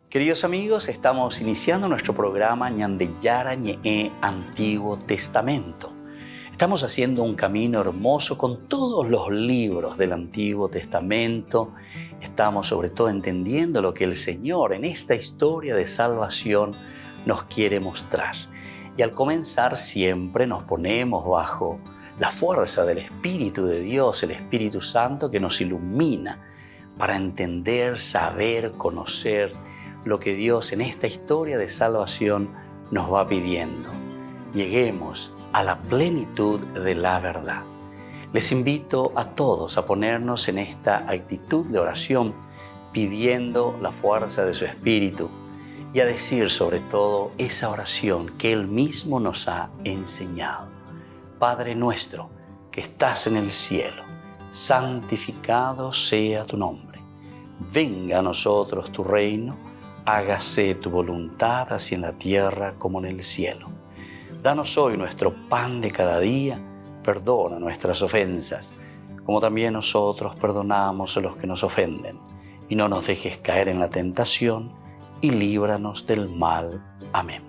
Queridos amigos, estamos iniciando nuestro programa Ñandeyara Ñe'e Antiguo Testamento. Estamos haciendo un camino hermoso con todos los libros del Antiguo Testamento. Estamos sobre todo entendiendo lo que el Señor en esta historia de salvación nos quiere mostrar. Y al comenzar siempre nos ponemos bajo la fuerza del Espíritu de Dios, el Espíritu Santo que nos ilumina para entender, saber, conocer lo que Dios en esta historia de salvación nos va pidiendo. Lleguemos a la plenitud de la verdad. Les invito a todos a ponernos en esta actitud de oración, pidiendo la fuerza de su Espíritu y a decir sobre todo esa oración que Él mismo nos ha enseñado. Padre nuestro que estás en el cielo, santificado sea tu nombre. Venga a nosotros tu reino, hágase tu voluntad así en la tierra como en el cielo. Danos hoy nuestro pan de cada día, perdona nuestras ofensas, como también nosotros perdonamos a los que nos ofenden. Y no nos dejes caer en la tentación, y líbranos del mal. Amén.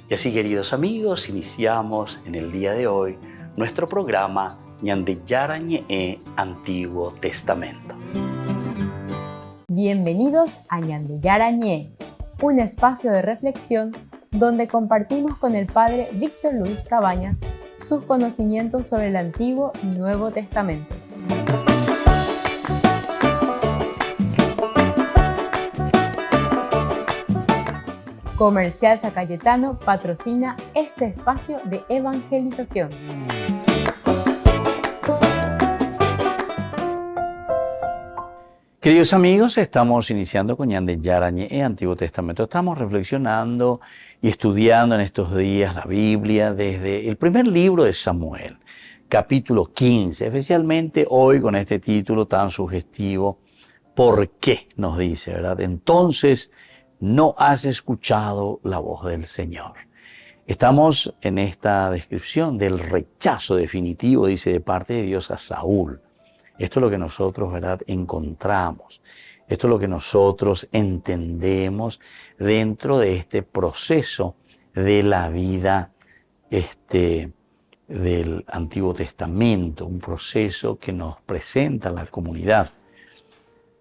Y así, queridos amigos, iniciamos en el día de hoy nuestro programa Ñandeyara Ñe'e Antiguo Testamento. Bienvenidos a Ñandeyara Ñe'e, un espacio de reflexión donde compartimos con el Padre Víctor Luis Cabañas sus conocimientos sobre el Antiguo y Nuevo Testamento. Comercial San Cayetano patrocina este espacio de evangelización. Queridos amigos, estamos iniciando con Ñandeyara Ñe'e Antiguo Testamento. Estamos reflexionando y estudiando en estos días la Biblia desde el primer libro de Samuel, capítulo 15, especialmente hoy con este título tan sugestivo, ¿por qué? Nos dice, ¿verdad? Entonces, no has escuchado la voz del Señor. Estamos en esta descripción del rechazo definitivo, dice, de parte de Dios a Saúl. Esto es lo que nosotros, ¿verdad?, encontramos. Esto es lo que nosotros entendemos dentro de este proceso de la vida del Antiguo Testamento, un proceso que nos presenta la comunidad.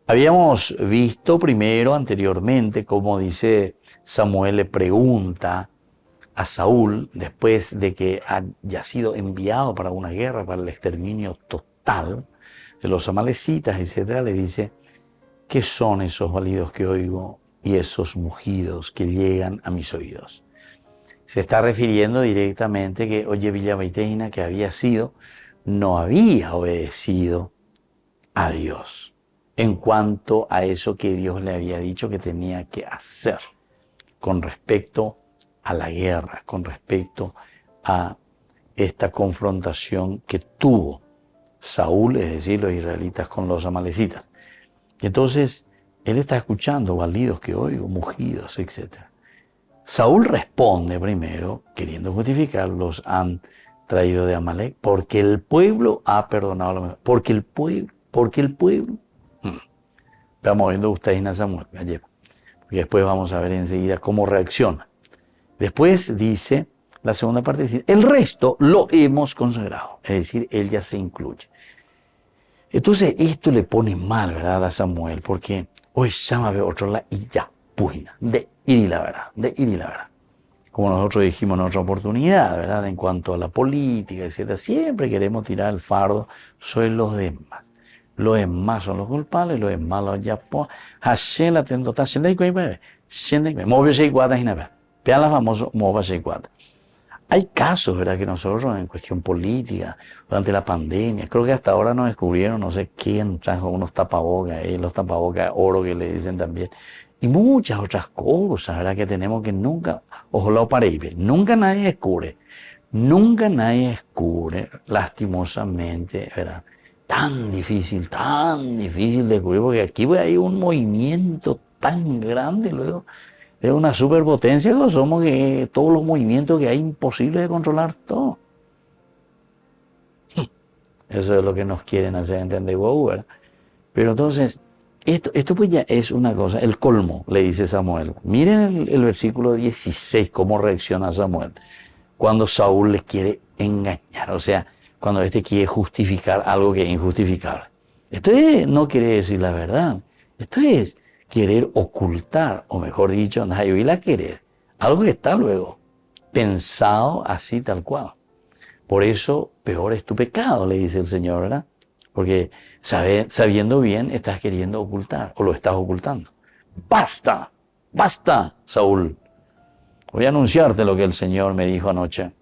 Habíamos visto primero, anteriormente, cómo dice Samuel le pregunta a Saúl, después de que haya sido enviado para una guerra, para el exterminio total de los amalecitas, etc., le dice, ¿qué son esos balidos que oigo y esos mugidos que llegan a mis oídos? Se está refiriendo directamente que, oye, Villaveiteina, que no había obedecido a Dios en cuanto a eso que Dios le había dicho que tenía que hacer con respecto a la guerra, con respecto a esta confrontación que tuvo Saúl, es decir, los israelitas con los amalecitas. Entonces, él está escuchando balidos que oigo, mugidos, etc. Saúl responde primero, queriendo justificar, los han traído de Amalec, porque el pueblo ha perdonado lo mejor. Porque el pueblo. Estamos viendo ustedes a Samuel, ayer. Y después vamos a ver enseguida cómo reacciona. Después dice, la segunda parte dice, el resto lo hemos consagrado. Es decir, él ya se incluye. Entonces, esto le pone mal, ¿verdad?, a Samuel, porque hoy llama a otro lado y ya, puina, de ir y la verdad. Como nosotros dijimos en otra oportunidad, ¿verdad?, en cuanto a la política, etc., siempre queremos tirar el fardo sobre los demás. Los demás son los culpables, los demás los ya po. Hashem la tendota, la famoso mova seiguata. Hay casos, ¿verdad?, que nosotros en cuestión política, durante la pandemia, creo que hasta ahora nos descubrieron, no sé quién trajo unos tapabocas, los tapabocas de oro que le dicen también, y muchas otras cosas, ¿verdad?, que tenemos que nunca, ojalá para ir, nunca nadie descubre, lastimosamente, ¿verdad?, tan difícil de descubrir, porque aquí hay un movimiento tan grande luego, de una superpotencia que somos, que todos los movimientos que hay imposible de controlar todo. Eso es lo que nos quieren hacer entender, ¿verdad? Pero entonces, Esto pues ya es una cosa, el colmo, le dice Samuel. Miren el versículo 16, cómo reacciona Samuel cuando Saúl le quiere engañar, o sea, cuando este quiere justificar algo que es injustificable. Esto no quiere decir la verdad, esto es querer ocultar, o mejor dicho, a querer, algo que está luego pensado así tal cual. Por eso, peor es tu pecado, le dice el Señor, ¿verdad? Porque sabiendo bien, estás queriendo ocultar, o lo estás ocultando. ¡Basta! ¡Basta, Saúl! Voy a anunciarte lo que el Señor me dijo anoche.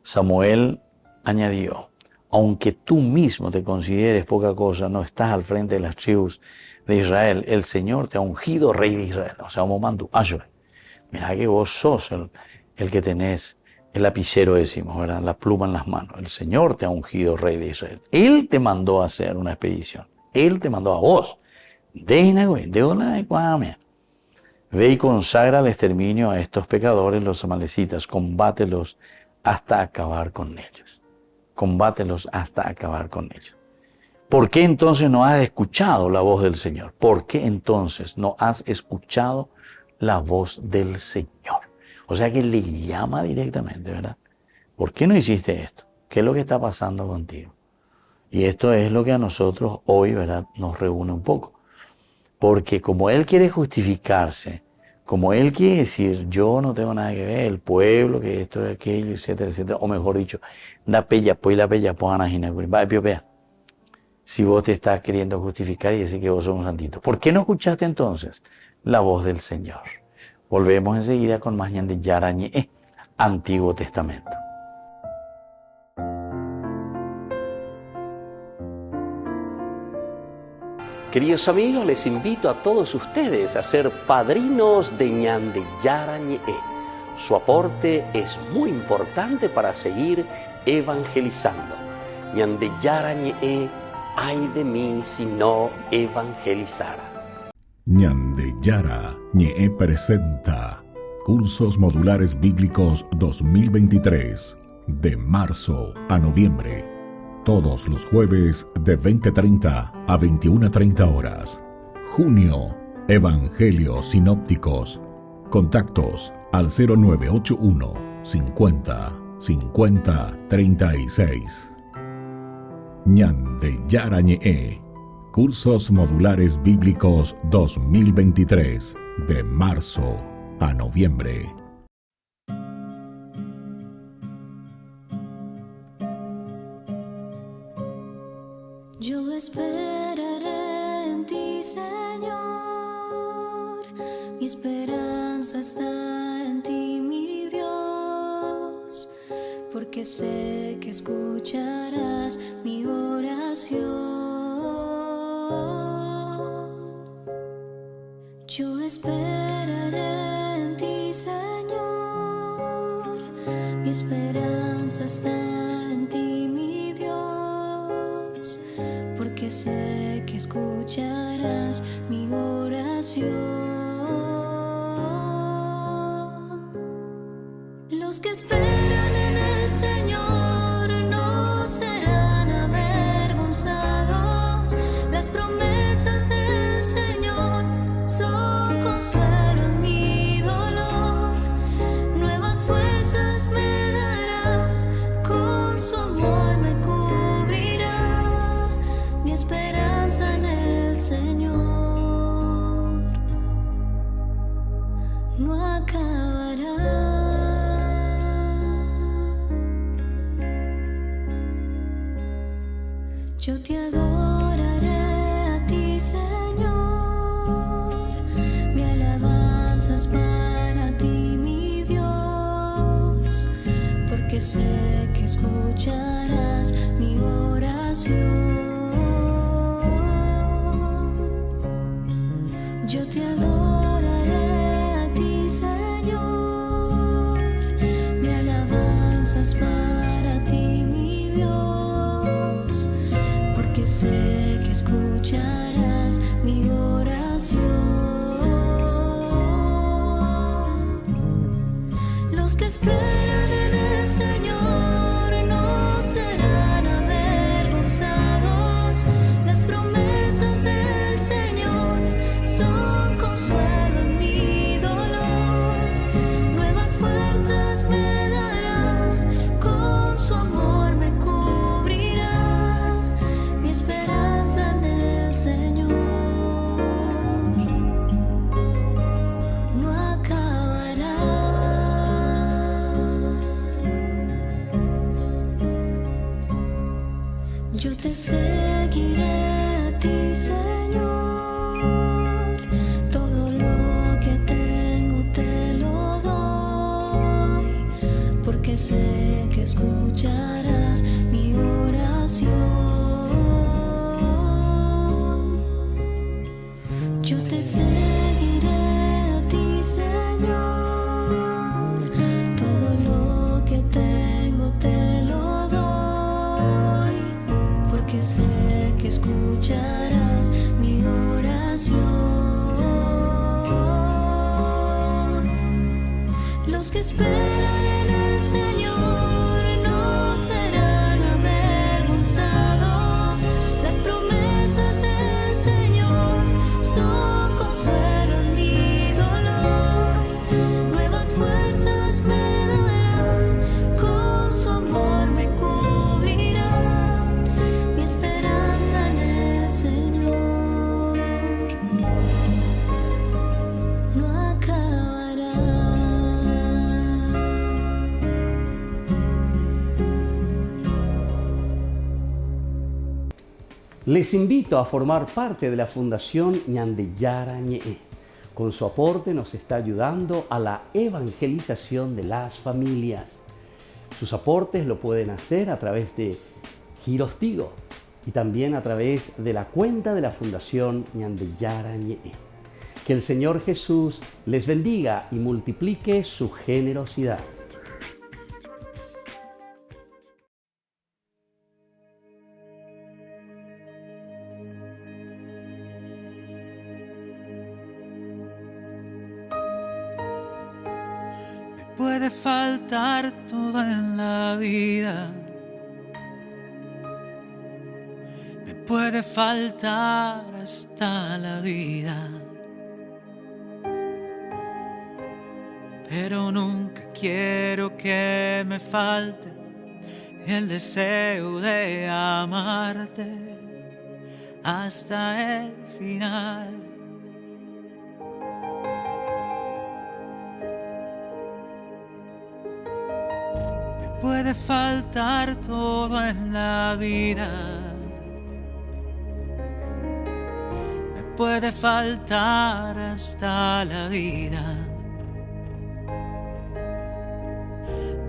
Samuel añadió, aunque tú mismo te consideres poca cosa, no estás al frente de las tribus de Israel, el Señor te ha ungido rey de Israel. O sea, Momandu, Ashur. Mira que vos sos el que tenés el lapicero, decimos, ¿verdad? La pluma en las manos. El Señor te ha ungido rey de Israel. Él te mandó a hacer una expedición. Él te mandó a vos. Ve y consagra el exterminio a estos pecadores, los amalecitas. Combátelos hasta acabar con ellos. Combátelos hasta acabar con ellos. ¿Por qué entonces no has escuchado la voz del Señor? ¿Por qué entonces no has escuchado la voz del Señor? O sea que le llama directamente, ¿verdad? ¿Por qué no hiciste esto? ¿Qué es lo que está pasando contigo? Y esto es lo que a nosotros hoy, ¿verdad?, nos reúne un poco. Porque como él quiere justificarse, como él quiere decir, yo no tengo nada que ver, el pueblo, que esto, aquello, etcétera, etcétera, o mejor dicho, si vos te estás queriendo justificar y decir que vos sos un santito. ¿Por qué no escuchaste entonces la voz del Señor? Volvemos enseguida con más Ñan de Yarañe, Antiguo Testamento. Queridos amigos, les invito a todos ustedes a ser padrinos de Ñan de Yarañe. Su aporte es muy importante para seguir evangelizando. Ñan de Yarañe, ay de mí si no evangelizara. Ñan de Yarañe presenta Cursos Modulares Bíblicos 2023, de marzo a noviembre. Todos los jueves de 20:30 a 21:30 horas. Junio, Evangelios Sinópticos. Contactos al 0981 50 50 36. Ñan de Yarañe, Cursos Modulares Bíblicos 2023, de marzo a noviembre. Yo esperaré en ti, Señor. Mi esperanza está en ti, mi Dios, porque sé que escucharás mi oración. Yo esperaré en ti, Señor. Mi esperanza está en ti, mi Dios, porque sé que escucharás mi oración. Los que esperan en el Señor no serán avergonzados. Las promesas del Señor son consuelo en mi dolor. Nuevas fuerzas me dará, con su amor me cubrirá. Mi esperanza en el Señor no acabará. Yo te adoraré a ti, Señor. Mi alabanza es para ti, mi Dios, porque sé que escucharás mi oración. Yo te adoraré a ti, Señor. Mi alabanza es para ti, mi Dios, porque sé que escucharás mi oración. Los que esperan en el Señor no serán avergonzados. Las promesas de seguiré a ti, Señor. Todo lo que tengo te lo doy, porque sé que escucharás mi oración. Yo te seguiré a ti, Señor. Todo lo que tengo te lo doy, porque sé que escucharás mi oración. Los que esperan en el Señor no serán avergonzados. Las promesas del Señor son consuelo en mi dolor. Nuevas fuerzas me darán, con su amor me cubrirán. Mi esperanza en el Señor no acabará. Les invito a formar parte de la Fundación Ñande Yara Ñe'e. Con su aporte nos está ayudando a la evangelización de las familias. Sus aportes lo pueden hacer a través de Giros Tigo y también a través de la cuenta de la Fundación Ñande Yara Ñe'e. Que el Señor Jesús les bendiga y multiplique su generosidad. Puede faltar todo en la vida, me puede faltar hasta la vida, pero nunca quiero que me falte el deseo de amarte hasta el final. Puede faltar todo en la vida, me puede faltar hasta la vida,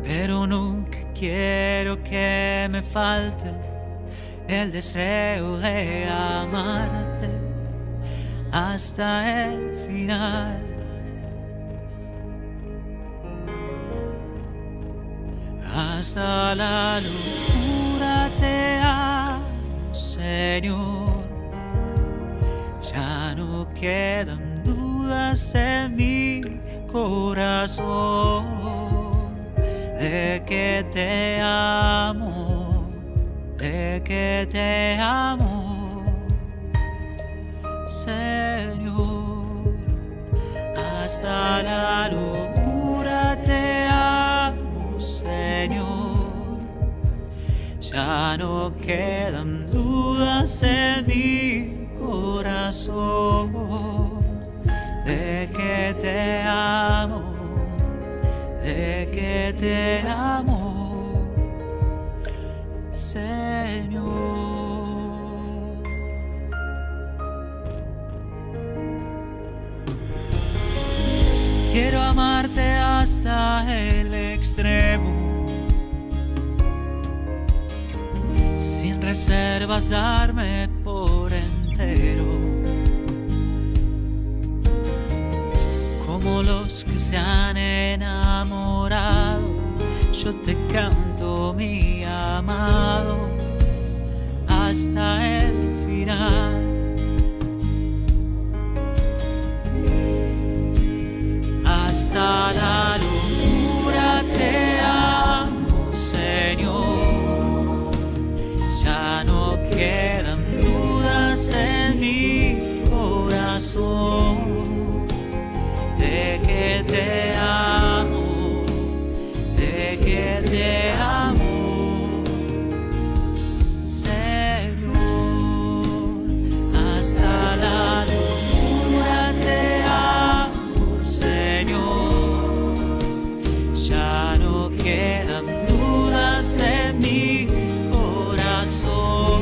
pero nunca quiero que me falte el deseo de amarte hasta el final. Hasta la locura te amo, Señor. Ya no quedan dudas en mi corazón de que te amo, de que te amo, Señor. Hasta la locura te amo, Señor. Ya no quedan dudas en mi corazón de que te amo, de que te amo, Señor. Quiero amarte hasta el extremo, sin reservas darme por entero, como los que se han enamorado. Yo te canto, mi amado, hasta el final. Hasta la locura te amo, Señor. Ya no quedan dudas en mi corazón de que te amo, de que te amo, Señor. Hasta la locura te amo, Señor. Ya no quedan dudas en mi corazón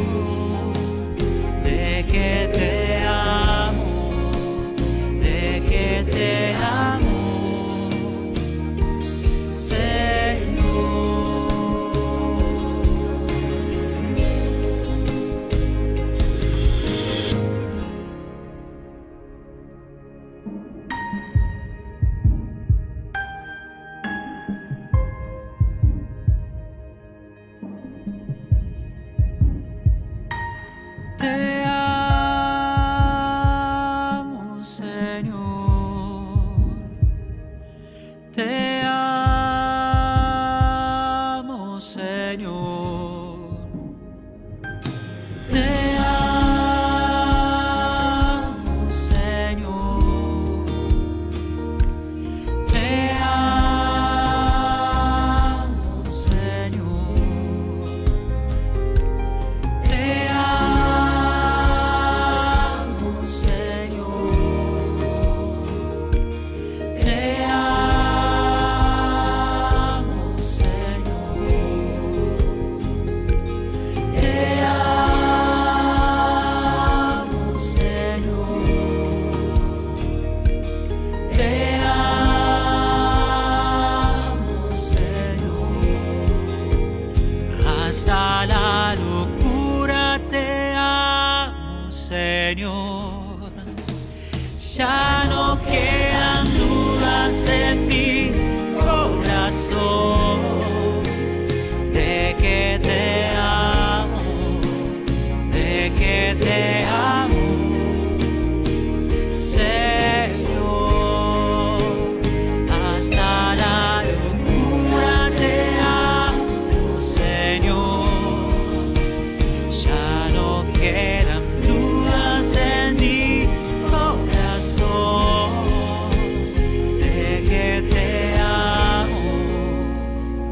Te amo, Señor. Te amo, Señor. Te amo, Señor. Te amo, Señor. Te amo, Señor. Te amo, Señor. Te amo, Señor. Hasta la locura te amo, Señor. Ya no quedan dudas en mi corazón de que te amo, de que te amo, Señor. Hasta la locura te amo, Señor. Ya no quedan dudas en mi corazón de que te amo,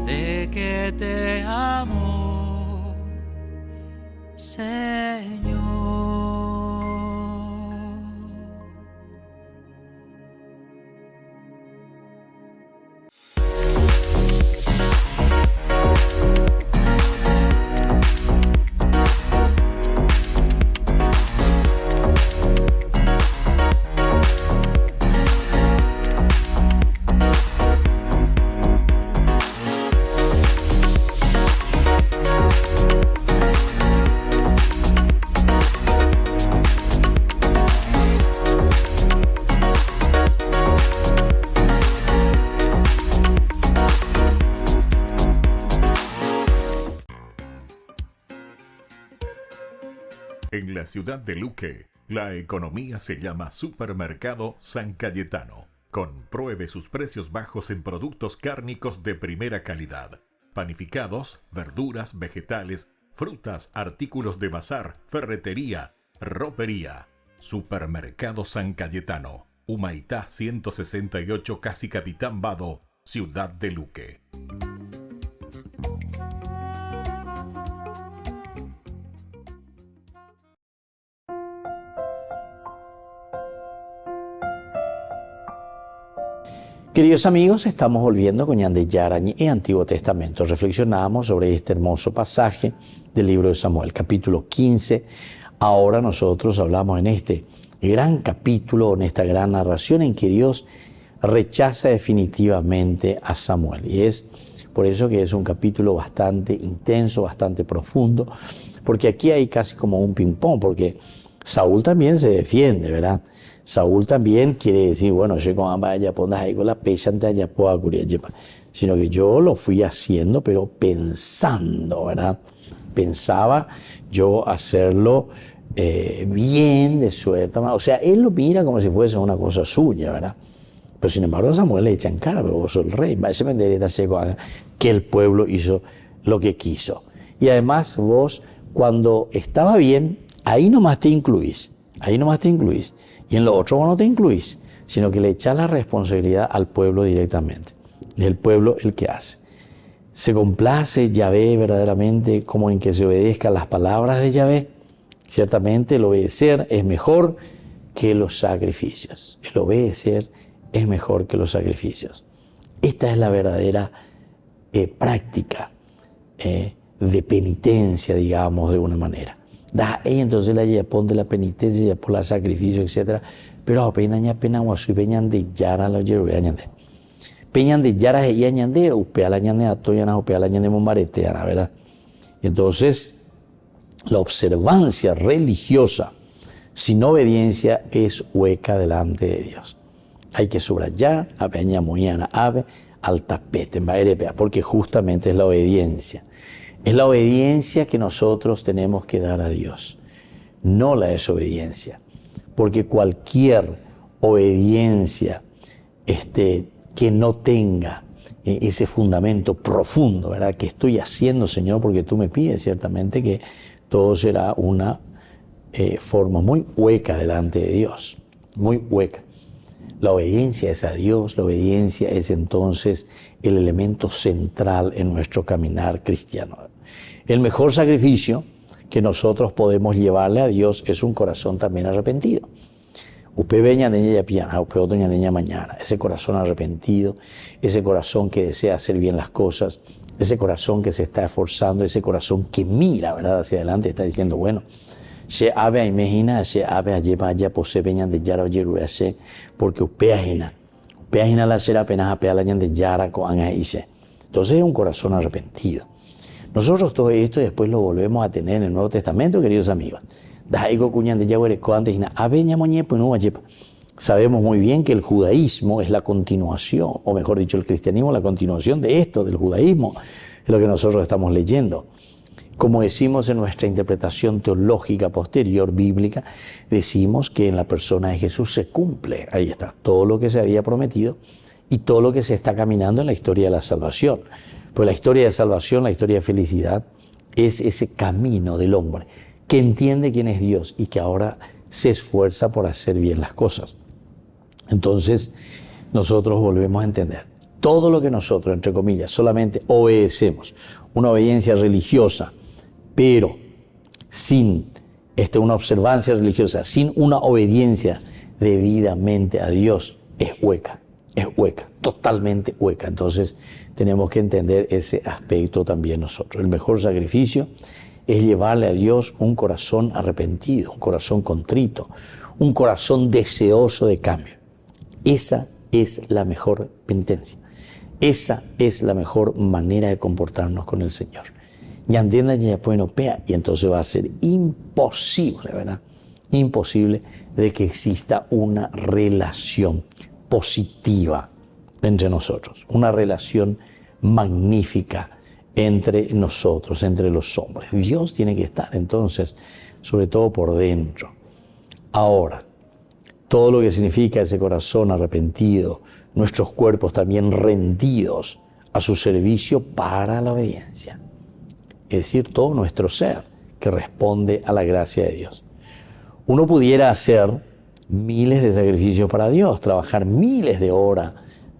de que te amo, Señor. En la ciudad de Luque, la economía se llama Supermercado San Cayetano. Compruebe sus precios bajos en productos cárnicos de primera calidad. Panificados, verduras, vegetales, frutas, artículos de bazar, ferretería, ropería. Supermercado San Cayetano. Humaitá 168, Casi Capitán Vado, ciudad de Luque. Queridos amigos, estamos volviendo con Ñan de Yarañe y Antiguo Testamento. Reflexionamos sobre este hermoso pasaje del libro de Samuel, capítulo 15. Ahora nosotros hablamos en este gran capítulo, en esta gran narración en que Dios rechaza definitivamente a Samuel. Y es por eso que es un capítulo bastante intenso, bastante profundo, porque aquí hay casi como un ping-pong, porque Saúl también se defiende, ¿verdad? Saúl también quiere decir, bueno, sino que yo lo fui haciendo, pero pensando, ¿verdad? Pensaba yo hacerlo bien, de suerte, o sea, él lo mira como si fuese una cosa suya, ¿verdad? Pero sin embargo a Samuel le echan cara, pero vos sos el rey, que el pueblo hizo lo que quiso. Y además vos, cuando estaba bien, ahí nomás te incluís. Y en lo otro vos no te incluís, sino que le echas la responsabilidad al pueblo directamente. Es el pueblo el que hace. ¿Se complace Yahvé verdaderamente como en que se obedezcan las palabras de Yahvé? Ciertamente el obedecer es mejor que los sacrificios. El obedecer es mejor que los sacrificios. Esta es la verdadera práctica de penitencia, digamos, de una manera. Y entonces la yapón de la penitencia, ya por la sacrificio, etc. Pero apenas peñan de yara la añade. Peñan de yara y añade, upea la añade a toyana, upea la añade mombareteana, ¿verdad? Y entonces la observancia religiosa sin obediencia es hueca delante de Dios. Hay que subrayar, apeña moyana, ave, al tapete, porque justamente es la obediencia. Es la obediencia que nosotros tenemos que dar a Dios, no la desobediencia. Porque cualquier obediencia que no tenga ese fundamento profundo, ¿verdad? Que estoy haciendo, Señor, porque tú me pides, ciertamente que todo será una forma muy hueca delante de Dios, muy hueca. La obediencia es a Dios, la obediencia es entonces el elemento central en nuestro caminar cristiano. El mejor sacrificio que nosotros podemos llevarle a Dios es un corazón también arrepentido. Usted veña de ella piana, usted otro ña mañana. Ese corazón arrepentido, ese corazón que desea hacer bien las cosas, ese corazón que se está esforzando, ese corazón que mira, ¿verdad?, hacia adelante, está diciendo, bueno, se ave a imagina, se ave a llevar ya pose veñan de yara oye hace, porque usted ajena la será apenas apea la de yara con hice. Entonces es un corazón arrepentido. Nosotros todo esto después lo volvemos a tener en el Nuevo Testamento, queridos amigos. Sabemos muy bien que el judaísmo es la continuación, o mejor dicho, el cristianismo es la continuación de esto, del judaísmo, es lo que nosotros estamos leyendo. Como decimos en nuestra interpretación teológica posterior, bíblica, decimos que en la persona de Jesús se cumple, ahí está, todo lo que se había prometido y todo lo que se está caminando en la historia de la salvación. Pues la historia de salvación, la historia de felicidad, es ese camino del hombre que entiende quién es Dios y que ahora se esfuerza por hacer bien las cosas. Entonces, nosotros volvemos a entender todo lo que nosotros, entre comillas, solamente obedecemos, una obediencia religiosa, pero sin una observancia religiosa, sin una obediencia debidamente a Dios, es hueca, totalmente hueca. Entonces, tenemos que entender ese aspecto también nosotros. El mejor sacrificio es llevarle a Dios un corazón arrepentido, un corazón contrito, un corazón deseoso de cambio. Esa es la mejor penitencia. Esa es la mejor manera de comportarnos con el Señor. Y entonces va a ser imposible, ¿verdad? Imposible de que exista una relación positiva entre nosotros, una relación magnífica entre nosotros, entre los hombres. Dios tiene que estar entonces, sobre todo por dentro. Ahora, todo lo que significa ese corazón arrepentido, nuestros cuerpos también rendidos a su servicio para la obediencia. Es decir, todo nuestro ser que responde a la gracia de Dios. Uno pudiera hacer miles de sacrificios para Dios, trabajar miles de horas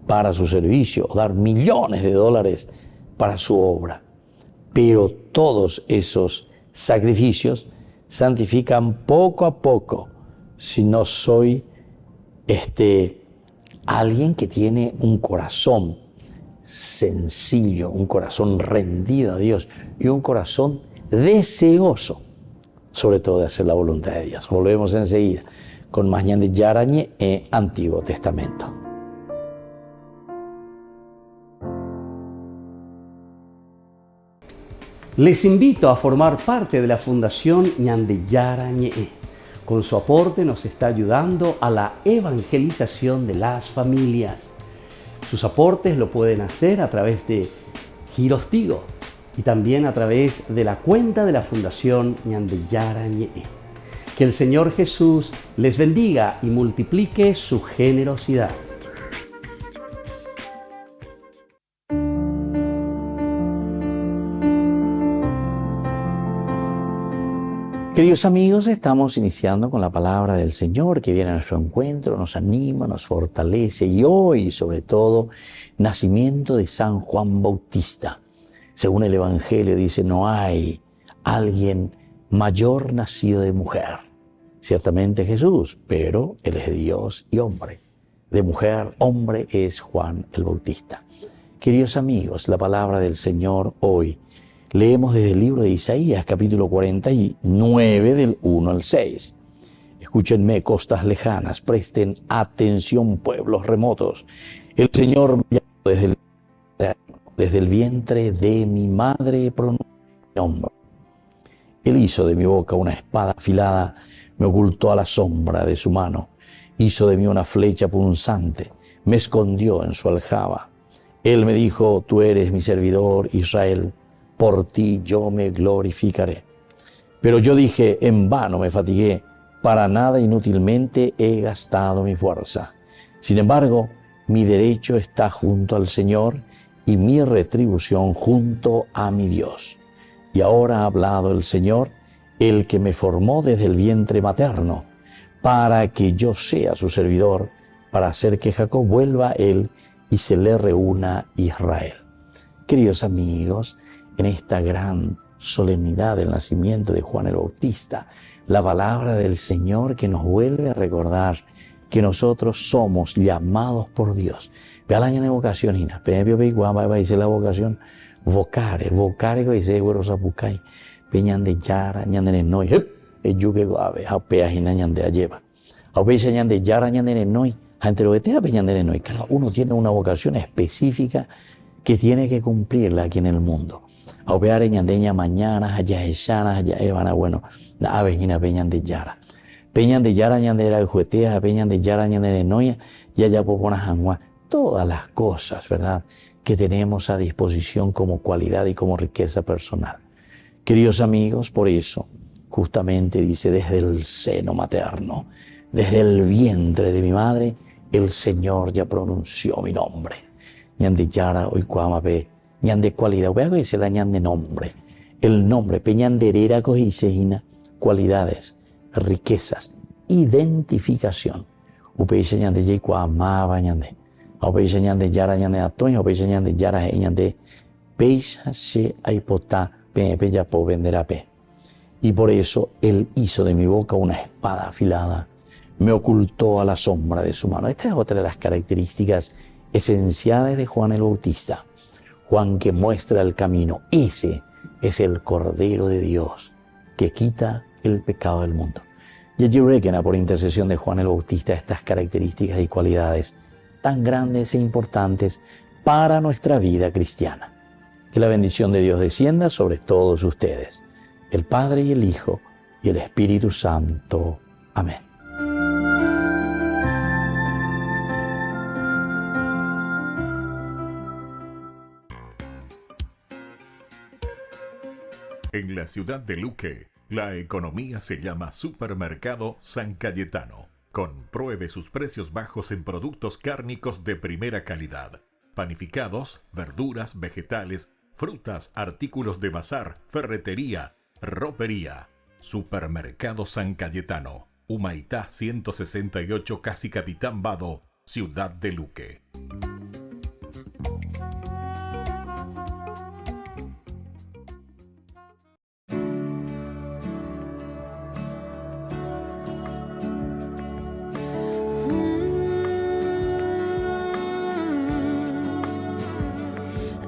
para su servicio, dar millones de dólares para su obra. Pero todos esos sacrificios santifican poco a poco si no soy alguien que tiene un corazón sencillo, un corazón rendido a Dios y un corazón deseoso, sobre todo de hacer la voluntad de Dios. Volvemos enseguida con más ñan de Yarañe en Antiguo Testamento. Les invito a formar parte de la Fundación Ñande Yarañe. Con su aporte nos está ayudando a la evangelización de las familias. Sus aportes lo pueden hacer a través de Giros Tigo y también a través de la cuenta de la Fundación Ñande Yarañe. Que el Señor Jesús les bendiga y multiplique su generosidad. Queridos amigos, estamos iniciando con la palabra del Señor que viene a nuestro encuentro, nos anima, nos fortalece y hoy, sobre todo, nacimiento de San Juan Bautista. Según el Evangelio dice, no hay alguien mayor nacido de mujer. Ciertamente Jesús, pero Él es Dios y hombre. De mujer, hombre es Juan el Bautista. Queridos amigos, la palabra del Señor hoy leemos desde el libro de Isaías, capítulo 49, del 1 al 6. Escúchenme, costas lejanas, presten atención, pueblos remotos. El Señor me llamó desde el vientre de mi madre pronunció mi nombre. Él hizo de mi boca una espada afilada, me ocultó a la sombra de su mano. Hizo de mí una flecha punzante, me escondió en su aljaba. Él me dijo, tú eres mi servidor, Israel. Por ti yo me glorificaré. Pero yo dije, en vano me fatigué, para nada inútilmente he gastado mi fuerza. Sin embargo, Mi derecho está junto al Señor y mi retribución junto a mi Dios. Y ahora ha hablado el Señor, el que me formó desde el vientre materno, para que yo sea su servidor, para hacer que Jacob vuelva a él y se le reúna Israel. Queridos amigos, en esta gran solemnidad del nacimiento de Juan el Bautista, la palabra del Señor que nos vuelve a recordar que nosotros somos llamados por Dios. Ve al año de vocación, Ina. Pero dice la vocación, vocare que dice, güero zapucay, peñan de yara, ñan de noy, el yuque guave, aupea jina ñan de lleva. Aupea ñan de yara, ñan de noy, ante lo que te peñan de noy. Cada uno tiene una vocación específica que tiene que cumplirla aquí en el mundo. Aupea ñan de mañana, allá esana, allá evana, bueno, la ave jina peñan de yara. Peñan de yara, ñan de la juetea, peñan de yara, ñan de noya, y allá popona jangua. Todas las cosas, ¿verdad?, que tenemos a disposición como cualidad y como riqueza personal. Queridos amigos, por eso, justamente dice, desde el seno materno, desde el vientre de mi madre, el Señor ya pronunció mi nombre. Ñan de yara, oikuamape, ñan de cualidad, voy a decir la ñan de nombre. El nombre, peñan de herera, cojisejina, cualidades, riquezas, identificación. Upeixe ñan de yeikuamaba, ñan de. Opeixe ñan de yara, ñan de atoña, opeixe ñan de yara, ñan de peixa se aipotá, pepe ya po venderape. Y por eso Él hizo de mi boca una espada afilada, me ocultó a la sombra de su mano. Esta es otra de las características esenciales de Juan el Bautista. Juan que muestra el camino. Ese es el Cordero de Dios que quita el pecado del mundo. Y allí requena por intercesión de Juan el Bautista estas características y cualidades tan grandes e importantes para nuestra vida cristiana. Que la bendición de Dios descienda sobre todos ustedes, el Padre y el Hijo y el Espíritu Santo. Amén. En la ciudad de Luque, la economía se llama Supermercado San Cayetano. Compruebe sus precios bajos en productos cárnicos de primera calidad. Panificados, verduras, vegetales, frutas, artículos de bazar, ferretería, ropería. Supermercado San Cayetano. Humaitá 168, Casi Capitán Vado, Ciudad de Luque.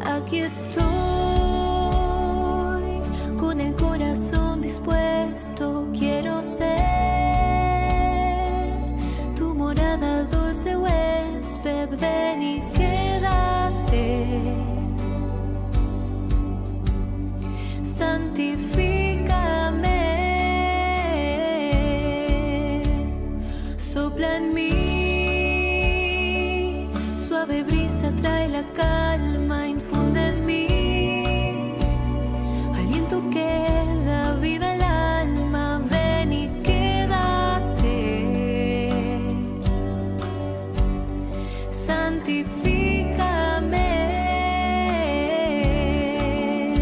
Aquí estoy, con el corazón dispuesto, quiero ser tu morada, dulce huésped, ven y quédate. Santifícame, sopla en mí, suave brisa trae la calma, infunde en mí aliento que da vida al alma, ven y quédate. Santifícame,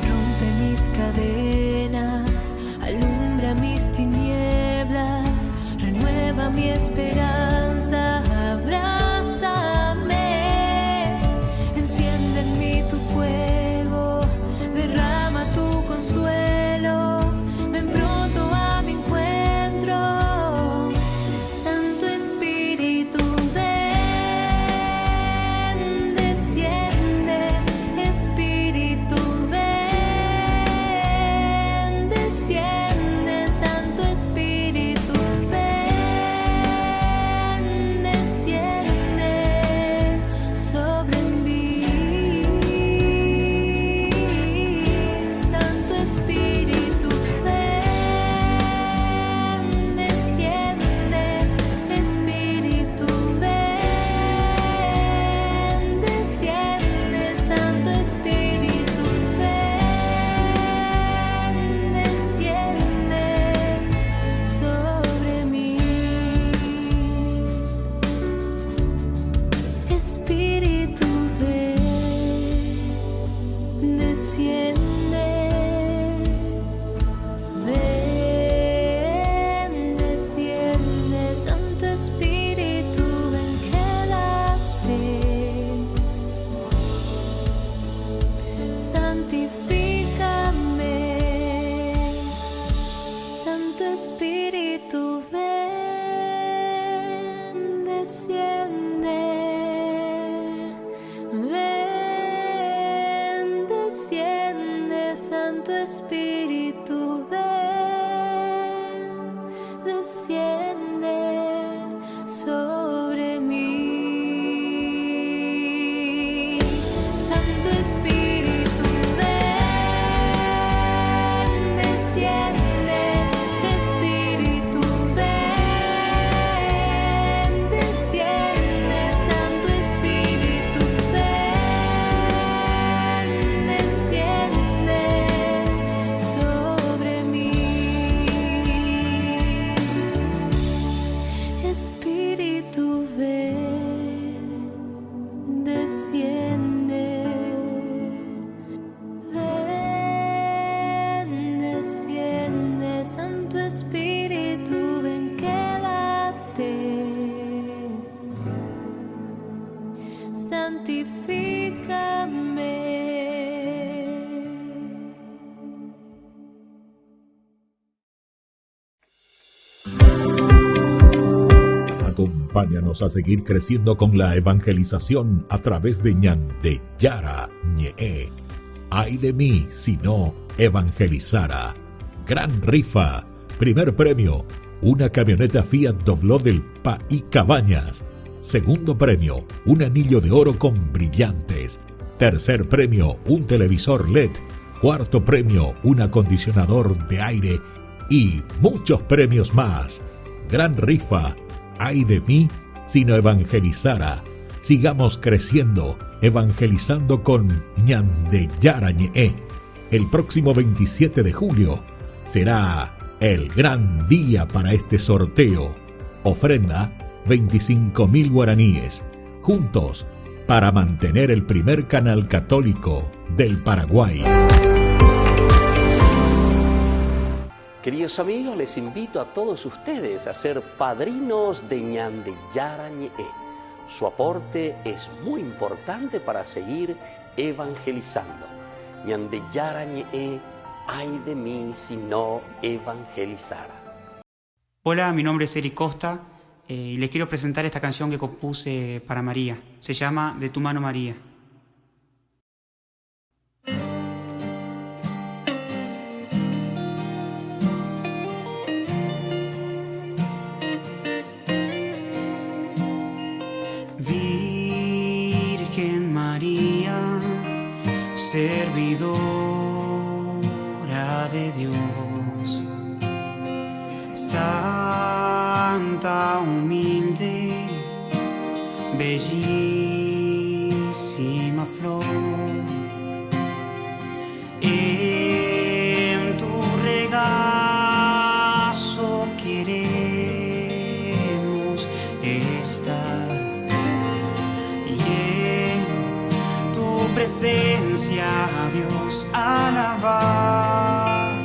rompe mis cadenas, alumbra mis tinieblas, renueva mi esperanza, abrázame, enciende en mí tu fuego, derrama tu consuelo, ven pronto a mi encuentro, Santo Espíritu ven. Espíritu ven, desciende, ven, desciende, Santo Espíritu ven, quédate, santifícame, Santo Espíritu ven, desciende, ven, desciende, Santo Espíritu ven, desciende sobre mí. Santo Espíritu ven, desciende, Espíritu ven, desciende, Santo Espíritu ven, desciende sobre mí. Espíritu ven, desciende, ven, desciende, Santo Espíritu ven, quédate, santifícame. Acompáñanos a seguir creciendo con la evangelización a través de Ñande Yara Ñe. Ay de mí si no evangelizara. Gran rifa. Primer premio, una camioneta Fiat Dobló del PAI Cabañas. Segundo premio, un anillo de oro con brillantes. Tercer premio, un televisor LED. Cuarto premio, un acondicionador de aire. Y muchos premios más. Gran rifa. Ay de mí si no evangelizara. Sigamos creciendo, evangelizando con Ñande Yara Ñe. El próximo 27 de julio será el gran día para este sorteo. Ofrenda 25.000 guaraníes. Juntos para mantener el primer canal católico del Paraguay. Queridos amigos, les invito a todos ustedes a ser padrinos de Ñande Yara Ñe. Su aporte es muy importante para seguir evangelizando. Ñande Yara Ñe, ay de mí si no evangelizara. Hola, mi nombre es Eric Costa y les quiero presentar esta canción que compuse para María. Se llama De tu mano María. Virgen María, servidora de Dios, santa, humilde, bellísima flor, en tu regazo queremos estar y en tu presencia a Dios alabar.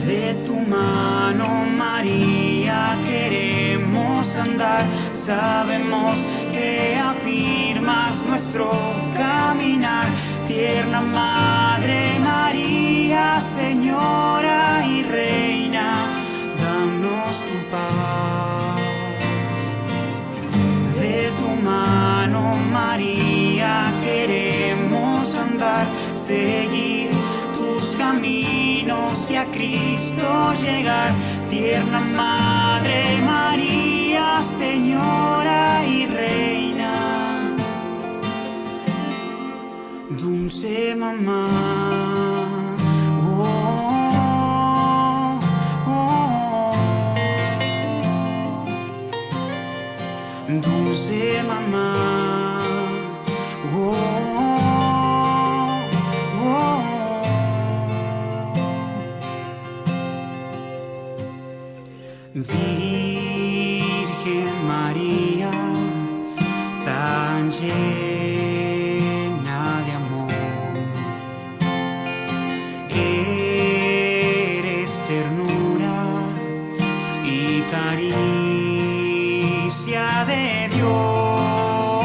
De tu mano, María, queremos andar. Sabemos que afirmas nuestro caminar. Tierna Madre María, Señora y Reina, danos tu paz. De tu mano, María, queremos andar, seguir tus caminos y a Cristo llegar. Tierna Madre María, Señora y Reina, dulce mamá. Oh, oh, oh. Dulce mamá. Oh, oh. Virgen Virgen María, tan llena de amor. Eres ternura y caricia de Dios.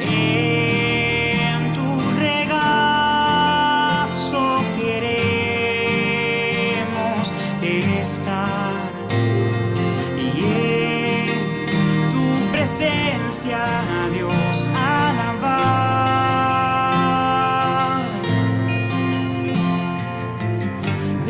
En tu regazo queremos estar, y en tu presencia, Dios, alabar.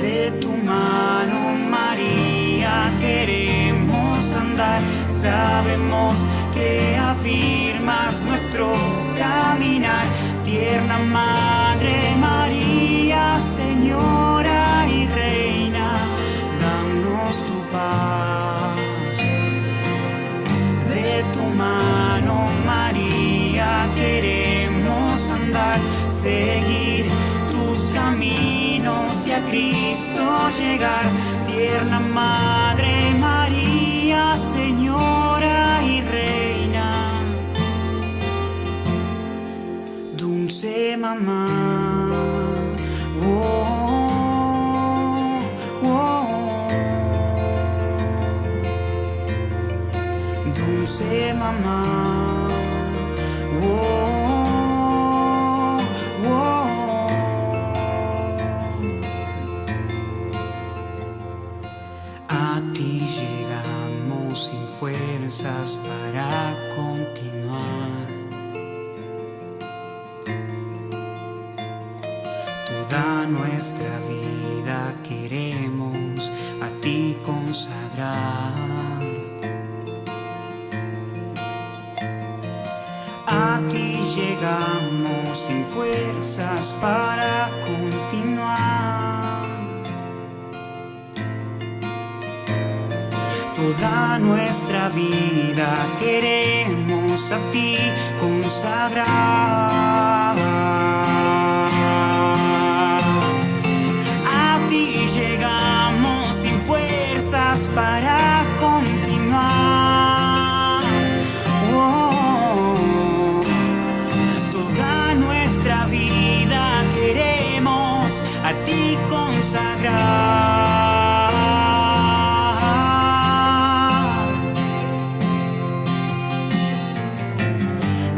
De tu mano, María, queremos andar. Sabemos que afirmas nuestro caminar. Tierna Madre María, Señora y Reina, danos tu paz. De tu mano, María, queremos andar, seguir tus caminos y a Cristo llegar. Tierna Madre María, Señora y Reina, dulce mamá. Oh, oh, oh. Dulce mamá. Oh, oh, oh. A ti llegamos sin fuerzas para continuar. Toda nuestra vida queremos a ti consagrar. A ti llegamos sin fuerzas para continuar. Toda nuestra vida queremos a ti consagrar. A ti llegamos sin fuerzas para continuar. Oh, toda nuestra vida queremos a ti consagrar.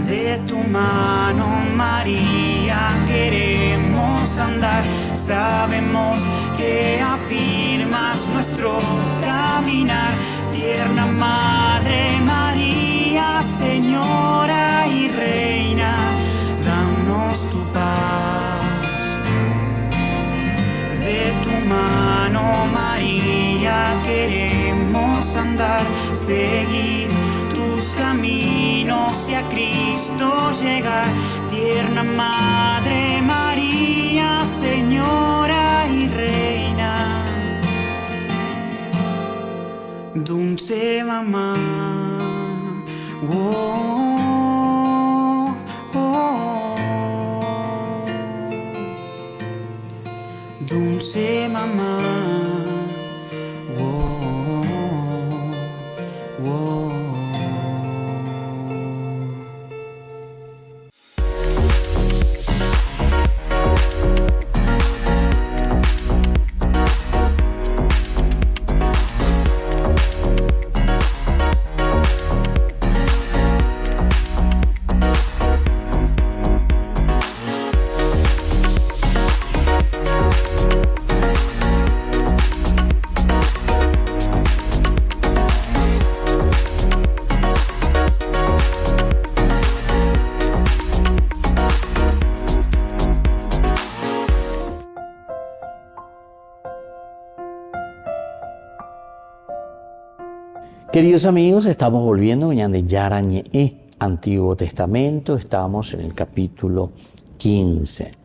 De tu mano, María, queremos andar. Sabemos que afirmas nuestro caminar. Tierna Madre María, Señora y Reina, danos tu paz. De tu mano, María, queremos andar, seguir tus caminos y a Cristo llegar. Tierna Madre María, Señora y Reina, dulce mamá. Oh, oh, oh. Dulce mamá. Oh, oh, oh. Queridos amigos, estamos volviendo a Ñande Yarañe, Antiguo Testamento. Estamos en el capítulo 15,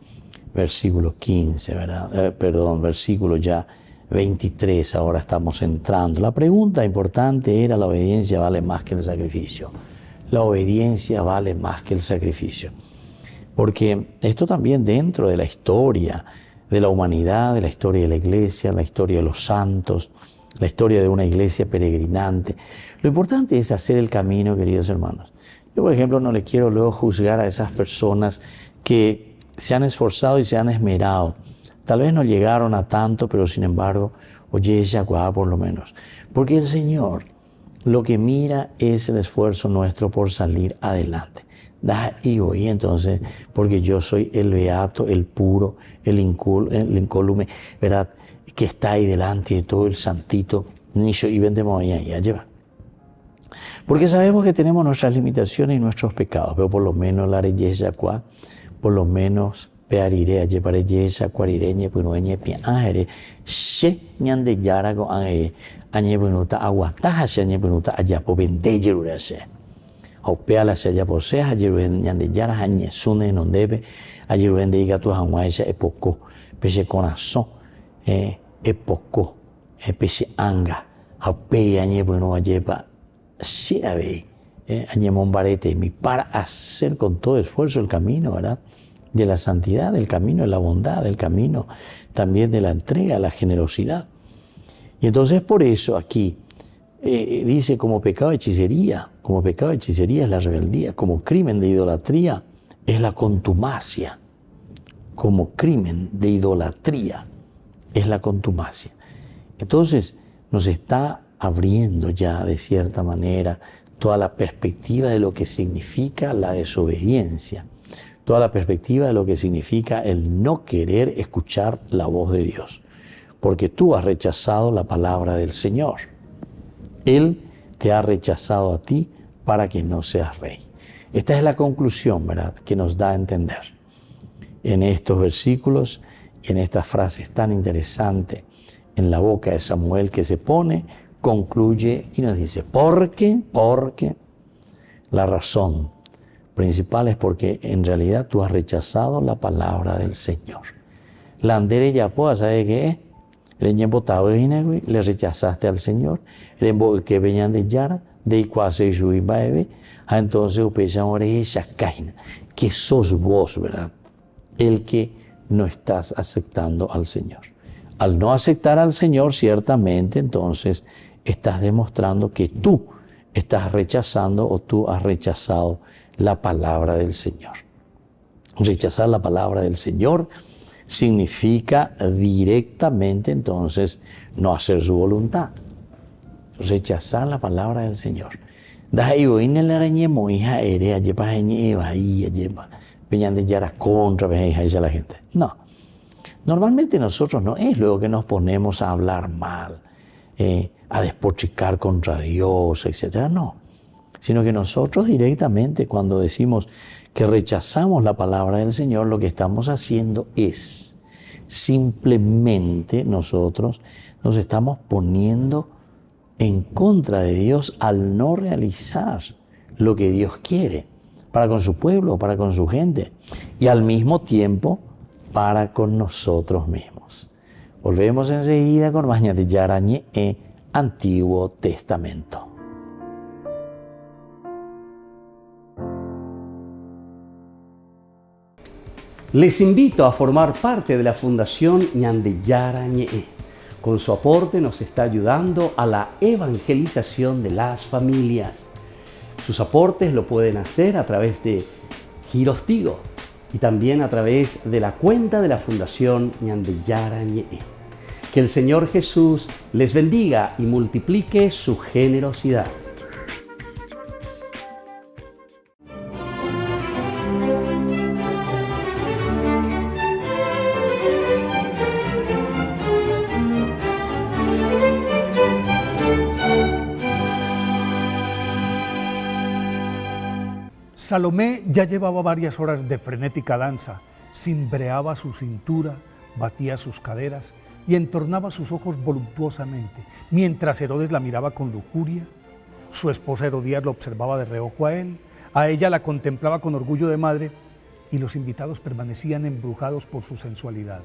versículo 15, ¿verdad? Versículo ya 23, ahora estamos entrando. La pregunta importante era: ¿la obediencia vale más que el sacrificio? La obediencia vale más que el sacrificio. Porque esto también dentro de la historia de la humanidad, de la historia de la iglesia, la historia de los santos, la historia de una iglesia peregrinante. Lo importante es hacer el camino, queridos hermanos. Yo, por ejemplo, no le quiero luego juzgar a esas personas que se han esforzado y se han esmerado. Tal vez no llegaron a tanto, pero sin embargo, oye, esa por lo menos. Porque el Señor lo que mira es el esfuerzo nuestro por salir adelante. Y hoy entonces, porque yo soy el beato, el puro, el incólume, ¿verdad? Que está ahí delante de todo el santito, nicho y vendemos ahí a llevar. Porque sabemos que tenemos nuestras limitaciones y nuestros pecados, pero por lo menos la reyesa cuá, por lo menos pearire, llevaré yesa, cuarireñe, punoeñe, pianjere, se ñande yarago ane, añe buenuta aguataja, se añe buenuta ayapo vendejerurase. Hopea la sella posea, ayeruén ñande yara, añe sune non debe, ayeruén de iga tu hanguaisa epoko, pese corazón, epoko, pese anga, hopea añe bueno ayepa, si ave, añe monbarete, mi para hacer con todo esfuerzo el camino, ¿verdad? De la santidad, el camino de la bondad, el camino también de la entrega, la generosidad. Y entonces por eso aquí dice como pecado de hechicería es la rebeldía, como crimen de idolatría es la contumacia, como crimen de idolatría es la contumacia. Entonces nos está abriendo ya de cierta manera toda la perspectiva de lo que significa la desobediencia, toda la perspectiva de lo que significa el no querer escuchar la voz de Dios, porque tú has rechazado la palabra del Señor. Él te ha rechazado a ti para que no seas rey. Esta es la conclusión, ¿verdad?, que nos da a entender en estos versículos y en estas frases tan interesantes en la boca de Samuel que se pone, concluye y nos dice, porque la razón principal es porque en realidad tú has rechazado la palabra del Señor. La andere ya pueda, ¿sabe qué es? Le rechazaste al Señor, que venían de Yara, de Icuase y Suibaebe, entonces upesan oreja caina, que sos vos, ¿verdad? El que no estás aceptando al Señor. Al no aceptar al Señor, ciertamente, entonces estás demostrando que tú estás rechazando o tú has rechazado la palabra del Señor. Rechazar la palabra del Señor significa directamente entonces no hacer su voluntad. Rechazar la palabra del Señor. No. Normalmente nosotros no es luego que nos ponemos a hablar mal, a despotricar contra Dios, etc. No. Sino que nosotros directamente cuando decimos que rechazamos la palabra del Señor, lo que estamos haciendo es simplemente nosotros nos estamos poniendo en contra de Dios al no realizar lo que Dios quiere para con su pueblo, para con su gente y al mismo tiempo para con nosotros mismos. Volvemos enseguida con Mañana de Yarañe e Antiguo Testamento. Les invito a formar parte de la Fundación Ñandeyara Ñe'e. Con su aporte nos está ayudando a la evangelización de las familias. Sus aportes lo pueden hacer a través de Giros Tigo y también a través de la cuenta de la Fundación Ñandeyara Ñe'e. Que el Señor Jesús les bendiga y multiplique su generosidad. Salomé ya llevaba varias horas de frenética danza, cimbreaba su cintura, batía sus caderas y entornaba sus ojos voluptuosamente, mientras Herodes la miraba con lujuria. Su esposa Herodías lo observaba de reojo a ella la contemplaba con orgullo de madre y los invitados permanecían embrujados por su sensualidad.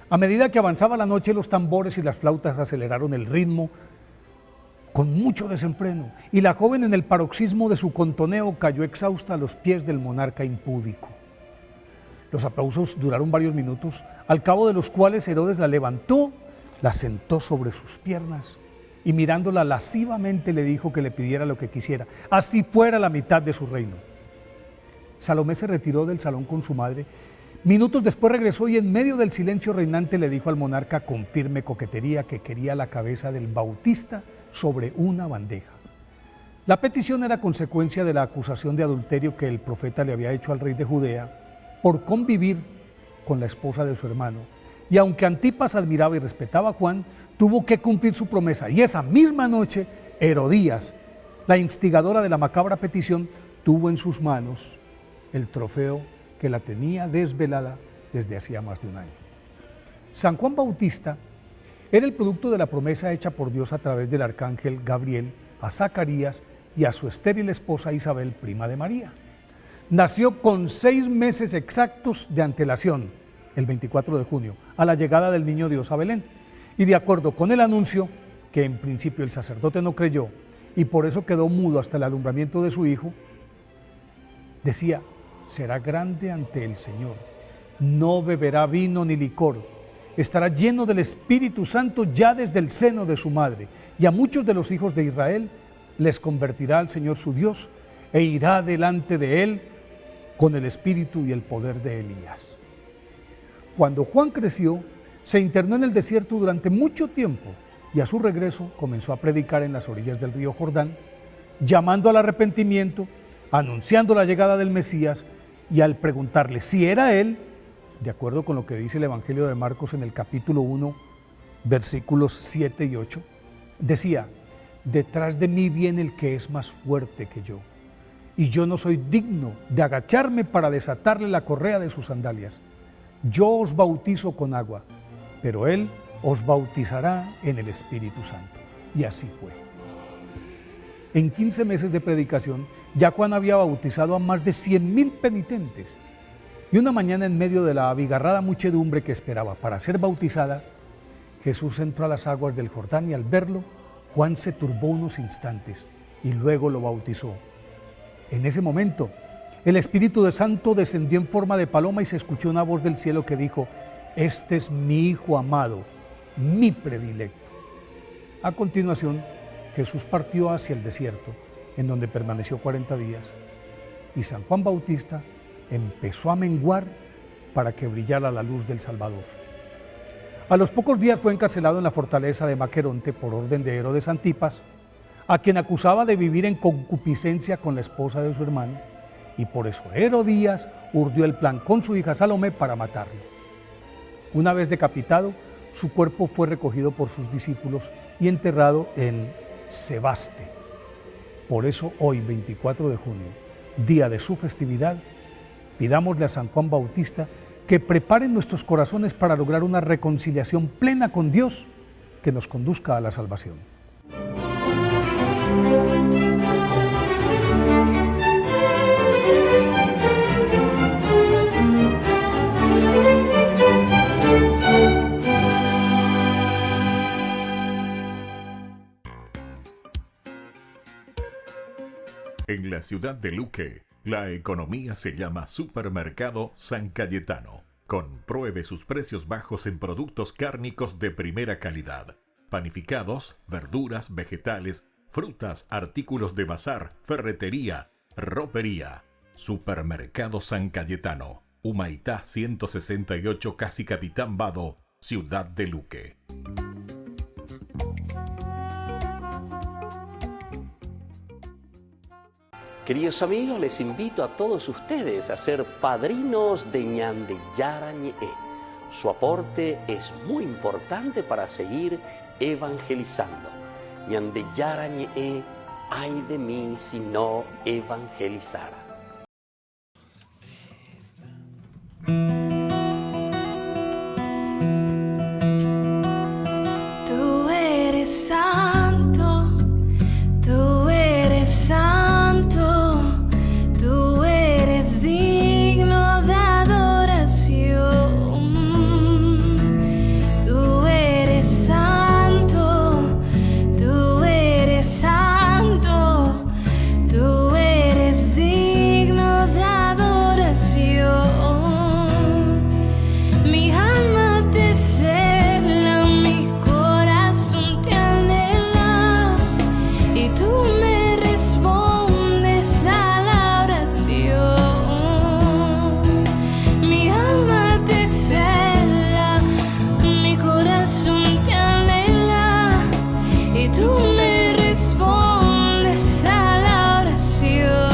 A medida que avanzaba la noche, los tambores y las flautas aceleraron el ritmo con mucho desenfreno, y la joven en el paroxismo de su contoneo cayó exhausta a los pies del monarca impúdico. Los aplausos duraron varios minutos, al cabo de los cuales Herodes la levantó la sentó sobre sus piernas y mirándola lascivamente le dijo que le pidiera lo que quisiera, así fuera la mitad de su reino. Salomé se retiró del salón con su madre. Minutos después regresó y en medio del silencio reinante le dijo al monarca con firme coquetería que quería la cabeza del Bautista sobre una bandeja. La petición era consecuencia de la acusación de adulterio que el profeta le había hecho al rey de Judea por convivir con la esposa de su hermano. Y aunque Antipas admiraba y respetaba a Juan, tuvo que cumplir su promesa. Y esa misma noche, Herodías, la instigadora de la macabra petición, tuvo en sus manos el trofeo que la tenía desvelada desde hacía más de un año. San Juan Bautista era el producto de la promesa hecha por Dios a través del arcángel Gabriel a Zacarías y a su estéril esposa Isabel, prima de María. Nació con 6 meses exactos de antelación, el 24 de junio, a la llegada del niño Dios a Belén. Y de acuerdo con el anuncio, que en principio el sacerdote no creyó y por eso quedó mudo hasta el alumbramiento de su hijo, decía: será grande ante el Señor, no beberá vino ni licor, estará lleno del Espíritu Santo ya desde el seno de su madre, y a muchos de los hijos de Israel les convertirá al Señor su Dios, e irá delante de él con el espíritu y el poder de Elías. Cuando Juan creció, se internó en el desierto durante mucho tiempo, y a su regreso comenzó a predicar en las orillas del río Jordán, llamando al arrepentimiento, anunciando la llegada del Mesías, y al preguntarle si era él, de acuerdo con lo que dice el Evangelio de Marcos en el capítulo 1, versículos 7 y 8, decía: detrás de mí viene el que es más fuerte que yo, y yo no soy digno de agacharme para desatarle la correa de sus sandalias. Yo os bautizo con agua, pero él os bautizará en el Espíritu Santo. Y así fue. En 15 meses de predicación, ya Juan había bautizado a más de 100,000 penitentes. Y una mañana, en medio de la abigarrada muchedumbre que esperaba para ser bautizada, Jesús entró a las aguas del Jordán y al verlo, Juan se turbó unos instantes y luego lo bautizó. En ese momento, el Espíritu Santo descendió en forma de paloma y se escuchó una voz del cielo que dijo: este es mi Hijo amado, mi predilecto. A continuación, Jesús partió hacia el desierto, en donde permaneció 40 días, y San Juan Bautista empezó a menguar para que brillara la luz del Salvador. A los pocos días fue encarcelado en la fortaleza de Maqueronte por orden de Herodes Antipas, a quien acusaba de vivir en concupiscencia con la esposa de su hermano, y por eso Herodías urdió el plan con su hija Salomé para matarlo. Una vez decapitado, su cuerpo fue recogido por sus discípulos y enterrado en Sebaste. Por eso hoy, 24 de junio, día de su festividad, pidámosle a San Juan Bautista que prepare nuestros corazones para lograr una reconciliación plena con Dios que nos conduzca a la salvación. En la ciudad de Luque, la economía se llama Supermercado San Cayetano. Compruebe sus precios bajos en productos cárnicos de primera calidad. Panificados, verduras, vegetales, frutas, artículos de bazar, ferretería, ropería. Supermercado San Cayetano, Humaitá 168, Casi Capitán Vado, ciudad de Luque. Queridos amigos, les invito a todos ustedes a ser padrinos de Ñande Yarañe. Su aporte es muy importante para seguir evangelizando. Ñande Yarañe, ay de mí si no evangelizara. Tú eres santo, tú eres santo, tú eres digno de adoración. Tú eres santo, tú eres santo, tú eres digno. y tú me respondes a la oración.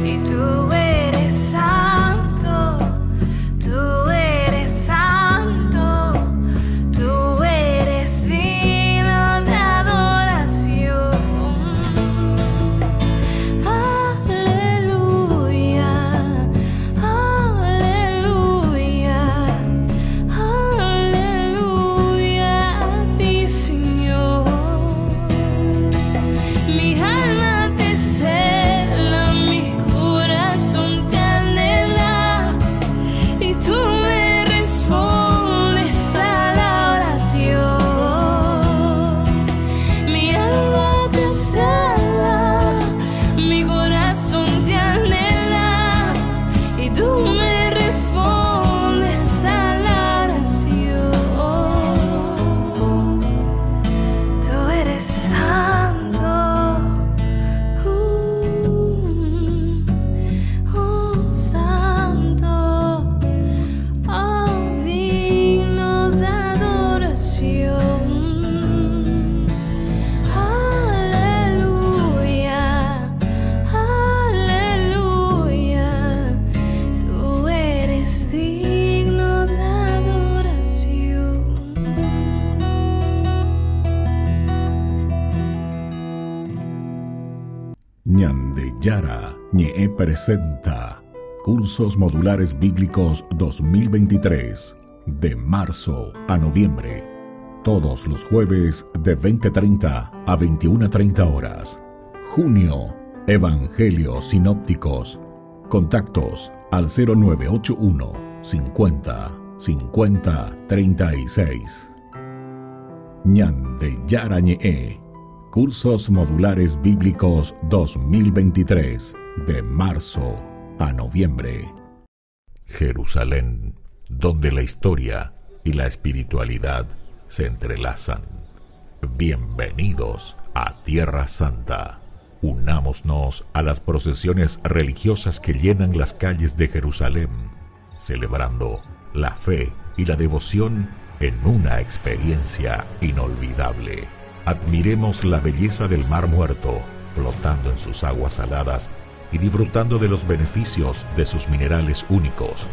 Y tú eres santo, tú eres santo, tú eres digno de adoración. Aleluya, aleluya, aleluya a ti, Señor. Mi alma te cela, mi corazón te anhela, y tú me respondes a la oración. Mi alma te cela, mi corazón te anhela, y tú me respondes a la oración. Tú eres santo, santo, digno de adoración. Aleluya, aleluya, tú eres digno de adoración. Ñande Yara Ñe presenta Cursos Modulares Bíblicos 2023, de marzo a noviembre, todos los jueves de 20:30 a 21:30 horas. Junio, Evangelios Sinópticos. Contactos al 0981 50 50 36. Ñande Yara Ñe, Cursos Modulares Bíblicos 2023, de marzo a noviembre. Jerusalén, donde la historia y la espiritualidad se entrelazan. Bienvenidos a Tierra Santa. Unámonos a las procesiones religiosas que llenan las calles de Jerusalén, celebrando la fe y la devoción en una experiencia inolvidable. Admiremos la belleza del Mar Muerto, flotando en sus aguas saladas y disfrutando de los beneficios de sus minerales únicos.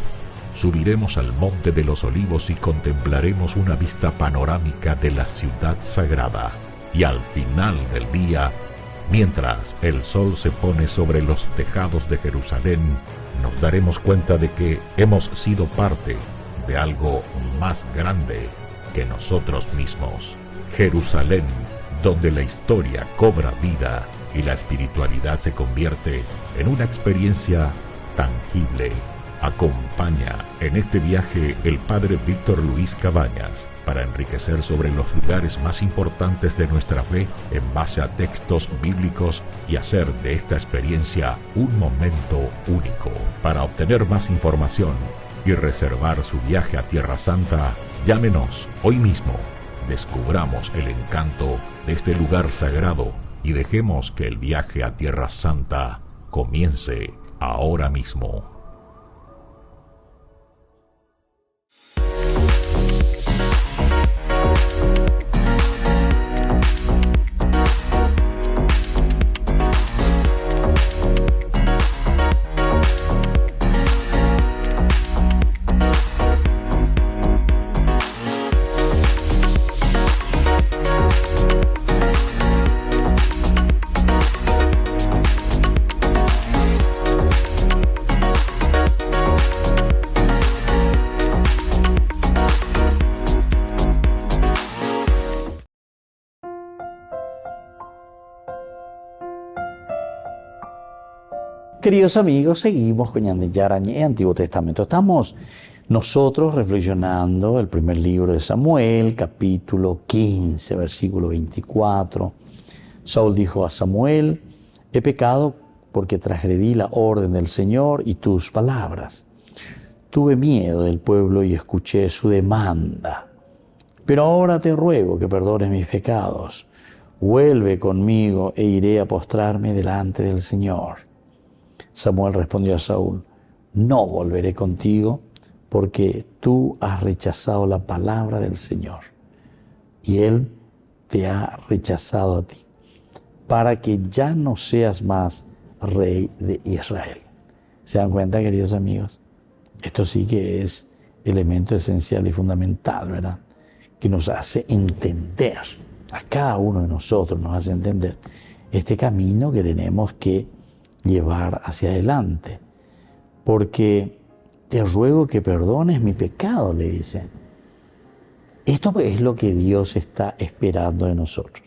Subiremos al Monte de los Olivos y contemplaremos una vista panorámica de la ciudad sagrada. Y al final del día, mientras el sol se pone sobre los tejados de Jerusalén, nos daremos cuenta de que hemos sido parte de algo más grande que nosotros mismos. Jerusalén, donde la historia cobra vida y la espiritualidad se convierte en una experiencia tangible. Acompaña en este viaje el padre Víctor Luis Cabañas para enriquecer sobre los lugares más importantes de nuestra fe en base a textos bíblicos y hacer de esta experiencia un momento único. Para obtener más información y reservar su viaje a Tierra Santa, llámenos hoy mismo. Descubramos el encanto de este lugar sagrado y dejemos que el viaje a Tierra Santa comience ahora mismo. Queridos amigos, seguimos con Ñande Yara Ñe, Antiguo Testamento. Estamos nosotros reflexionando el primer libro de Samuel, capítulo 15, versículo 24. Saúl dijo a Samuel: he pecado porque transgredí la orden del Señor y tus palabras. Tuve miedo del pueblo y escuché su demanda. Pero ahora te ruego que perdones mis pecados. Vuelve conmigo e iré a postrarme delante del Señor. Samuel respondió a Saúl: no volveré contigo, porque tú has rechazado la palabra del Señor. Y él te ha rechazado a ti, para que ya no seas más rey de Israel. ¿Se dan cuenta, queridos amigos? Esto sí que es elemento esencial y fundamental, ¿verdad? Que nos hace entender, a cada uno de nosotros nos hace entender este camino que tenemos que llevar hacia adelante. Porque te ruego que perdones mi pecado, le dice. Esto es lo que Dios está esperando de nosotros.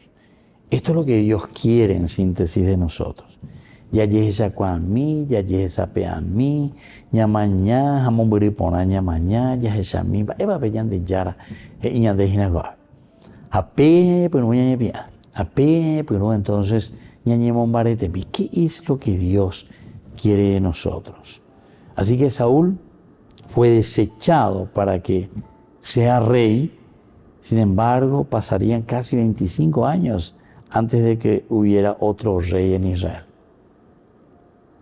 Esto es lo que Dios quiere en síntesis de nosotros. Ya yesa kwa mi, ya yesa pe a mi, ñamañá, jamón buripona ñamañá, ya yesa mi, eva peyan de yara, iña de jinagoa. Ape, pero no ñañepia. Ape, pero entonces ñañemon barete. ¿Qué es lo que Dios quiere de nosotros? Así que Saúl fue desechado para que sea rey. Sin embargo, pasarían casi 25 años antes de que hubiera otro rey en Israel.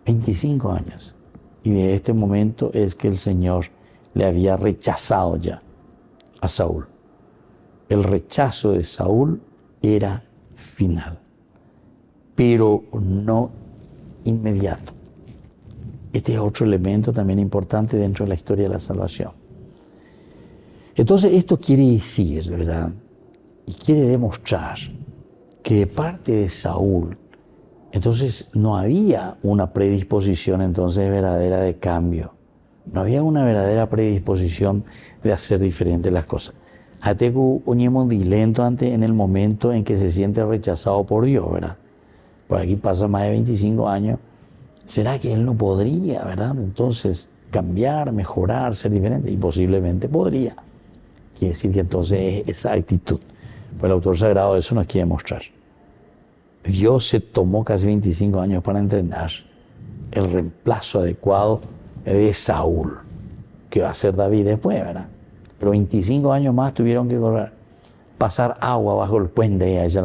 25 años. Y de este momento es que el Señor le había rechazado ya a Saúl. El rechazo de Saúl era final, pero no inmediato. Este es otro elemento también importante dentro de la historia de la salvación. Entonces esto quiere decir, ¿verdad? Y quiere demostrar que de parte de Saúl, entonces no había una predisposición entonces verdadera de cambio. No había una verdadera predisposición de hacer diferentes las cosas. Hateku oñemo dilento ante en el momento en que se siente rechazado por Dios, ¿verdad? Por aquí pasa más de 25 años. ¿Será que él no podría, verdad? Entonces cambiar, mejorar, ser diferente. Y posiblemente podría. Quiere decir que entonces es esa actitud. Pues el autor sagrado eso nos quiere mostrar. Dios se tomó casi 25 años para entrenar el reemplazo adecuado de Saúl, que va a ser David después, ¿verdad? Pero 25 años más tuvieron que correr, pasar agua bajo el puente y allá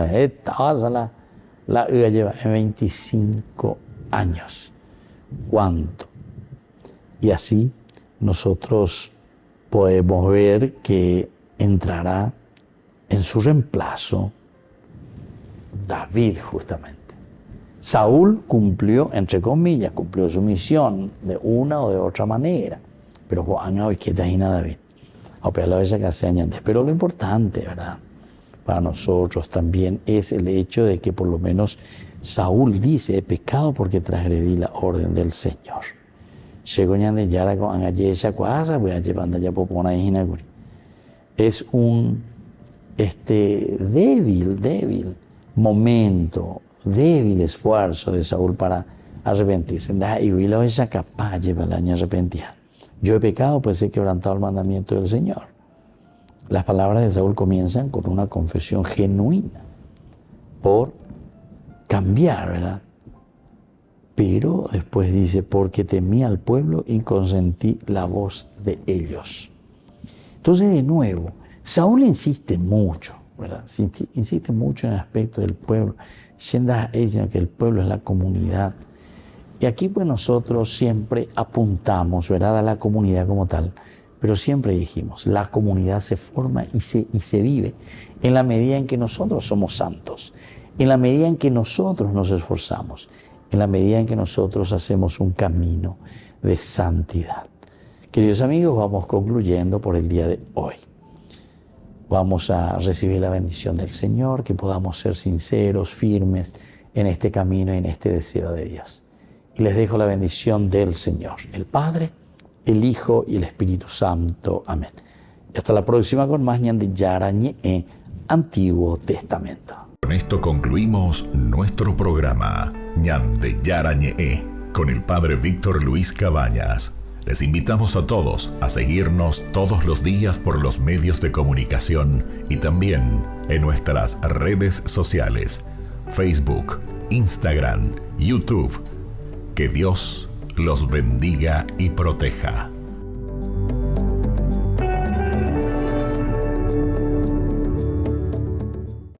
la lleva en 25 años. ¿Cuánto? Y así nosotros podemos ver que entrará en su reemplazo David justamente. Saúl cumplió, entre comillas, cumplió su misión de una o de otra manera, pero Juan hoy que está David. Pero lo importante, ¿verdad? Para nosotros también es el hecho de que por lo menos Saúl dice, he pecado porque transgredí la orden del Señor. Es un débil momento, débil esfuerzo de Saúl para arrepentirse. Yo he pecado, pues he quebrantado el mandamiento del Señor. Las palabras de Saúl comienzan con una confesión genuina por cambiar, ¿verdad? Pero después dice, porque temí al pueblo y consentí la voz de ellos. Entonces, de nuevo, Saúl insiste mucho, ¿verdad? Insiste mucho en el aspecto del pueblo, siendo que el pueblo es la comunidad. Y aquí pues nosotros siempre apuntamos, ¿verdad?, a la comunidad como tal, pero siempre dijimos, la comunidad se forma y se vive en la medida en que nosotros somos santos, en la medida en que nosotros nos esforzamos, en la medida en que nosotros hacemos un camino de santidad. Queridos amigos, vamos concluyendo por el día de hoy. Vamos a recibir la bendición del Señor, que podamos ser sinceros, firmes en este camino y en este deseo de Dios. Y les dejo la bendición del Señor, el Padre, el Hijo y el Espíritu Santo. Amén. Y hasta la próxima con más Ñande Yarañe, Antiguo Testamento. Con esto concluimos nuestro programa Ñande Yarañe con el Padre Víctor Luis Cabañas. Les invitamos a todos a seguirnos todos los días por los medios de comunicación y también en nuestras redes sociales, Facebook, Instagram, YouTube. Que Dios los bendiga y proteja.